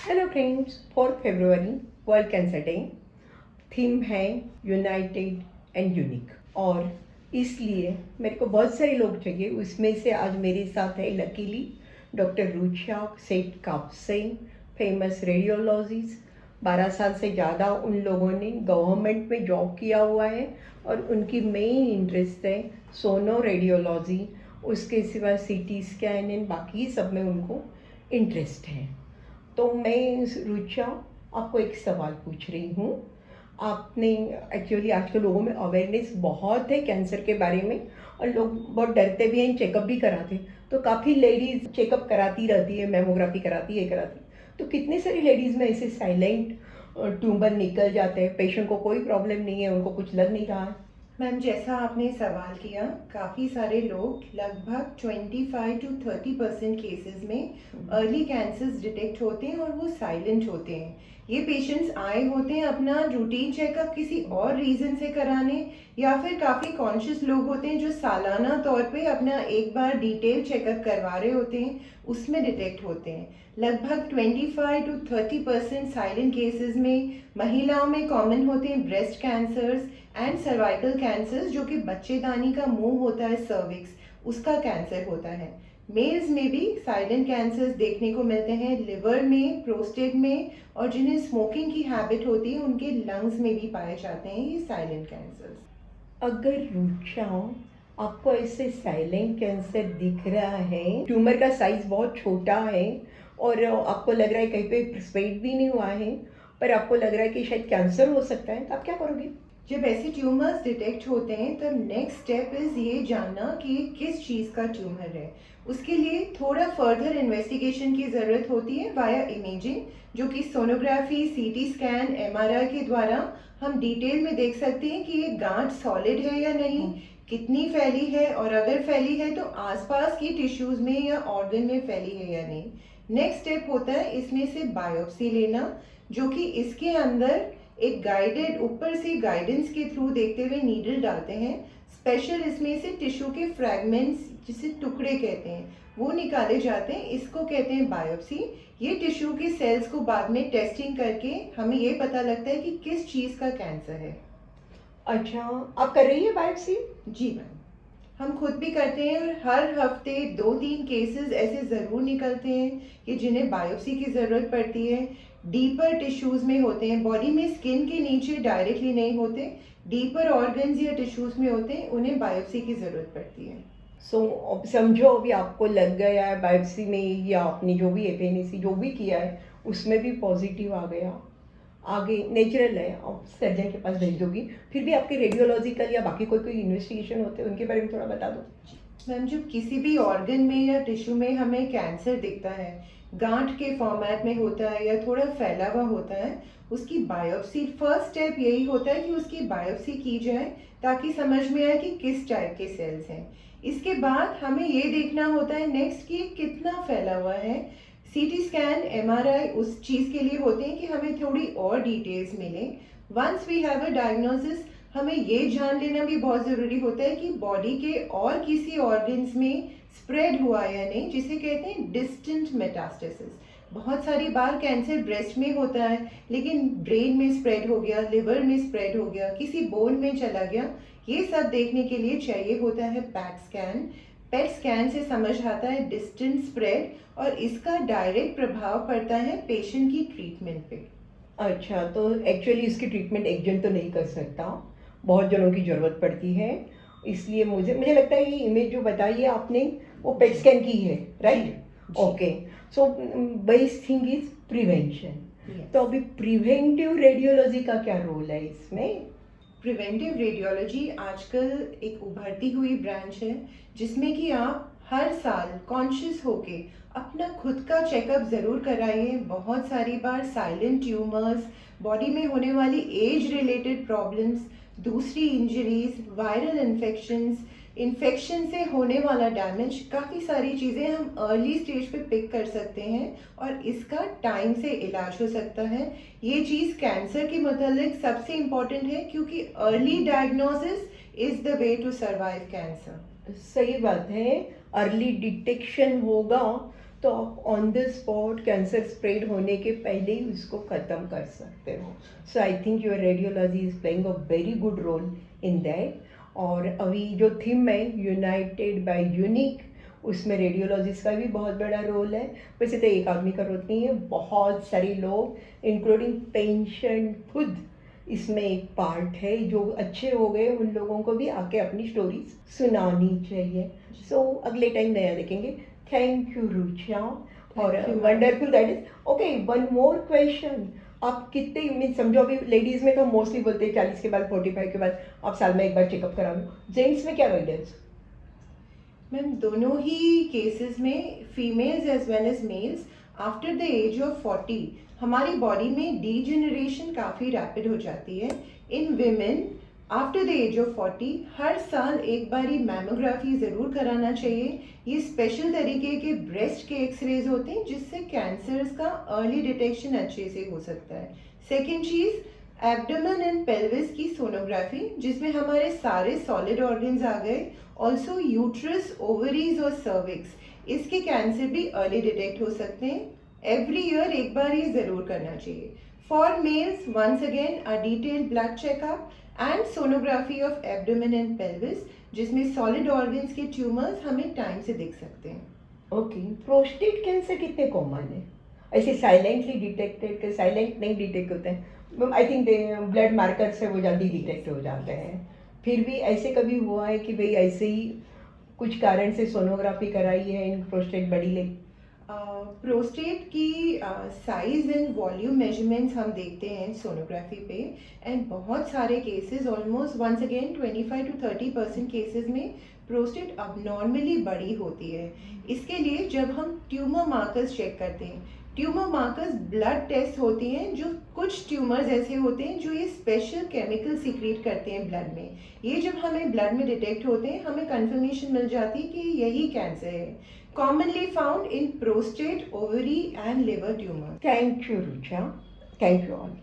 Hello friends, 4 फरवरी world cancer day. Theme है United and unique, और इसलिए मेरे को बहुत सारे लोग चाहिए। उसमें से आज मेरे साथ है लकीली डॉक्टर रुचा सेठ कापसे, फेमस रेडियोलॉजिस्ट। 12 साल से ज़्यादा उन लोगों ने गवर्नमेंट में जॉब किया हुआ है और उनकी मेन इंटरेस्ट है सोनो रेडियोलॉजी। उसके सिवा सीटी स्कैन एंड बाकी सब में उनको इंटरेस्ट है। तो मैं रुचा आपको एक सवाल पूछ रही हूँ। आपने एक्चुअली आजकल लोगों में अवेयरनेस बहुत है कैंसर के बारे में, और लोग बहुत डरते भी हैं, चेकअप भी कराते हैं। तो काफ़ी लेडीज़ चेकअप कराती रहती है, मेमोग्राफी कराती है तो कितने सारी लेडीज़ में ऐसे साइलेंट ट्यूमर निकल जाते हैं, पेशेंट को कोई प्रॉब्लम नहीं है, उनको कुछ लग नहीं रहा है। मैम, जैसा आपने सवाल किया, काफ़ी सारे लोग लगभग 25 to 30% केसेस में अर्ली कैंसर्स डिटेक्ट होते हैं और वो साइलेंट होते हैं। ये पेशेंट्स आए होते हैं अपना रूटीन चेकअप किसी और रीज़न से कराने, या फिर काफ़ी कॉन्शियस लोग होते हैं जो सालाना तौर पे अपना एक बार डिटेल चेकअप करवा रहे होते हैं, उसमें डिटेक्ट होते हैं। लगभग 25 to 30% साइलेंट केसेस में महिलाओं में कॉमन होते हैं breast cancers and cervical cancers, जो कि बच्चेदानी का मुंह होता है, सर्विक्स, उसका कैंसर होता है। मेल्स में भी साइलेंट कैंसर्स देखने को मिलते हैं, लिवर में, प्रोस्टेट में, और जिन्हें स्मोकिंग की हैबिट होती है उनके लंग्स में भी पाए जाते हैं ये साइलेंट कैंसर्स। अगर रुचा आपको ऐसे साइलेंट कैंसर दिख रहा है, ट्यूमर का साइज बहुत छोटा है और आपको लग रहा है कहीं पे स्प्रेड भी नहीं हुआ है, पर आपको लग रहा है कि शायद कैंसर हो सकता है, तो आप क्या करोगे? जब ऐसे ट्यूमर्स डिटेक्ट होते हैं तब नेक्स्ट स्टेप इज़ ये जानना कि किस चीज़ का ट्यूमर है। उसके लिए थोड़ा फर्दर इन्वेस्टिगेशन की ज़रूरत होती है वाया इमेजिंग, जो कि सोनोग्राफी, सीटी स्कैन, एमआरआई के द्वारा हम डिटेल में देख सकते हैं कि ये गांठ सॉलिड है या नहीं, कितनी फैली है, और अगर फैली है तो आसपास की टिश्यूज़ में या ऑर्गन में फैली है या नहीं। नेक्स्ट स्टेप होता है इसमें से बायोप्सी लेना, जो कि इसके अंदर एक गाइडेड, ऊपर से गाइडेंस के थ्रू देखते हुए नीडल डालते हैं। स्पेशल इसमें से टिश्यू के फ्रैगमेंट्स, जिसे टुकड़े कहते हैं, वो निकाले जाते हैं, इसको कहते हैं बायोप्सी। ये टिश्यू के सेल्स को बाद में टेस्टिंग करके हमें ये पता लगता है कि किस चीज़ का कैंसर है। अच्छा, आप कर रही है बायोप्सी? जी मैम, हम खुद भी करते हैं, और हर हफ्ते 2-3 केसेस ऐसे ज़रूर निकलते हैं कि जिन्हें बायोप्सी की ज़रूरत पड़ती है। डीपर टिश्यूज़ में होते हैं, बॉडी में स्किन के नीचे डायरेक्टली नहीं होते, डीपर ऑर्गन्स या टिश्यूज़ में होते हैं, उन्हें बायोप्सी की ज़रूरत पड़ती है। अब समझो अभी आपको लग गया है बायोप्सी में, या आपने जो भी एफएनएसी जो भी किया है उसमें भी पॉजिटिव आ गया, आगे नेचुरल है, आप सर्जन के पास भेज दोगी। फिर भी आपके रेडियोलॉजिकल या बाकी कोई कोई इन्वेस्टिगेशन होते हैं, उनके बारे में थोड़ा बता दो। मैम, जब किसी भी ऑर्गन में या टिश्यू में हमें कैंसर दिखता है, गांठ के फॉर्मेट में होता है या थोड़ा फैला हुआ होता है, उसकी बायोप्सी, फर्स्ट स्टेप यही होता है कि उसकी बायोप्सी की जाए ताकि समझ में आए कि किस टाइप के सेल्स हैं। इसके बाद हमें ये देखना होता है नेक्स्ट कि कितना फैला हुआ है। सीटी स्कैन, एमआरआई उस चीज़ के लिए होते हैं कि हमें थोड़ी और डिटेल्स मिले। Once we have a diagnosis, हमें ये जान लेना भी बहुत ज़रूरी होता है कि बॉडी के और किसी ऑर्गन्स में स्प्रेड हुआ या नहीं, जिसे कहते हैं डिस्टेंट मेटास्टेसिस। बहुत सारी बार कैंसर ब्रेस्ट में होता है, लेकिन ब्रेन में स्प्रेड हो गया, लिवर में स्प्रेड हो गया, किसी बोन में चला गया। ये सब देखने के लिए चाहिए होता है पैट स्कैन। पेट स्कैन से समझ आता है डिस्टेंट स्प्रेड, और इसका डायरेक्ट प्रभाव पड़ता है पेशेंट की ट्रीटमेंट पे। अच्छा, तो एक्चुअली इसकी ट्रीटमेंट एक जन तो नहीं कर सकता, बहुत जनों की ज़रूरत पड़ती है। इसलिए मुझे मुझे लगता है ये इमेज जो बताई है आपने वो पेट स्कैन की है, right? Okay. So best thing is prevention. तो अभी प्रिवेंटिव रेडियोलॉजी का क्या रोल है इसमें? प्रिवेंटिव रेडियोलॉजी आजकल एक उभरती हुई ब्रांच है, जिसमें कि आप हर साल कॉन्शियस होके अपना खुद का चेकअप ज़रूर कराइए। बहुत सारी बार साइलेंट ट्यूमर्स, बॉडी में होने वाली एज रिलेटेड प्रॉब्लम्स, दूसरी इंजरीज, वायरल इन्फेक्शंस, इन्फेक्शन से होने वाला डैमेज, काफ़ी सारी चीज़ें हम अर्ली स्टेज पे पिक कर सकते हैं और इसका टाइम से इलाज हो सकता है। ये चीज़ कैंसर के मतलब सबसे इम्पॉर्टेंट है, क्योंकि early diagnosis is the way to survive cancer. सही बात है, अर्ली डिटेक्शन होगा तो आप on the spot cancer spread होने के पहले ही उसको ख़त्म कर सकते हो. So I think your radiology is playing a very good role in that. और अभी जो थीम है यूनाइटेड बाय यूनिक, उसमें रेडियोलॉजिस्ट का भी बहुत बड़ा रोल है. वैसे तो एक आदमी का रोल नहीं है, बहुत सारे लोग इंक्लूडिंग पेशेंट खुद इसमें एक पार्ट है. जो अच्छे हो गए उन लोगों को भी आके अपनी स्टोरीज सुनानी चाहिए. सो अगले टाइम नया देखेंगे. Thank you Rucha. और Thank you, ma'am. Wonderful that is. Okay, one more question. आप कितने मीन समझो अभी लेडीज में तो मोस्टली बोलते हैं 40 के बाद 45 के बाद आप साल में एक बार चेकअप करा लो. जेंट्स में क्या गाइडेंस? मैम दोनों ही केसेस में females as well as males after the age of 40 हमारी बॉडी में डीजेनरेशन काफ़ी रैपिड हो जाती है. In women after the age of 40 हर साल एक बारी मैमोग्राफी ज़रूर कराना चाहिए. ये स्पेशल तरीके के ब्रेस्ट के एक्सरेज होते हैं जिससे कैंसर्स का अर्ली डिटेक्शन अच्छे से हो सकता है. Second cheese, abdomen and pelvis की सोनोग्राफी जिसमें हमारे सारे सॉलिड ऑर्गन्स आ गए. ऑल्सो यूट्रस, ओवरीज और सर्विक्स, इसके कैंसर भी अर्ली डिटेक्ट हो सकते हैं. एवरी ईयर एक बार ये ज़रूर करना चाहिए. For males once again a detailed blood checkup and sonography of abdomen and pelvis जिसमें सॉलिड ऑर्गन्स के ट्यूमर्स हमें टाइम से दिख सकते हैं. ओके, प्रोस्टेट कैंसर कितने कॉमन है? ऐसे साइलेंटली डिटेक्टेड के साइलेंट नहीं डिटेक्ट होते हैं. आई थिंक ब्लड मार्कर से वो जल्दी डिटेक्ट हो जाते हैं. फिर भी ऐसे कभी हुआ है कि भाई ऐसे ही कुछ कारण से सोनोग्राफी कराई है इन प्रोस्टेट बड़ी लेग? प्रोस्टेट की साइज एंड वॉल्यूम मेजरमेंट्स हम देखते हैं सोनोग्राफी पे. एंड बहुत सारे cases almost once again 25 to 30% cases में प्रोस्टेट अबनॉर्मली बड़ी होती है. इसके लिए जब हम ट्यूमर मार्कर्स चेक करते हैं, ट्यूमर मार्कर्स ब्लड टेस्ट होती हैं. जो कुछ ट्यूमर्स ऐसे होते हैं जो ये स्पेशल केमिकल सीक्रेट करते हैं ब्लड में. ये जब हमें ब्लड में डिटेक्ट होते हैं हमें कंफर्मेशन मिल जाती है कि यही कैंसर है. commonly found in prostate, ovary and liver tumor. Thank you Rucha. Thank you all.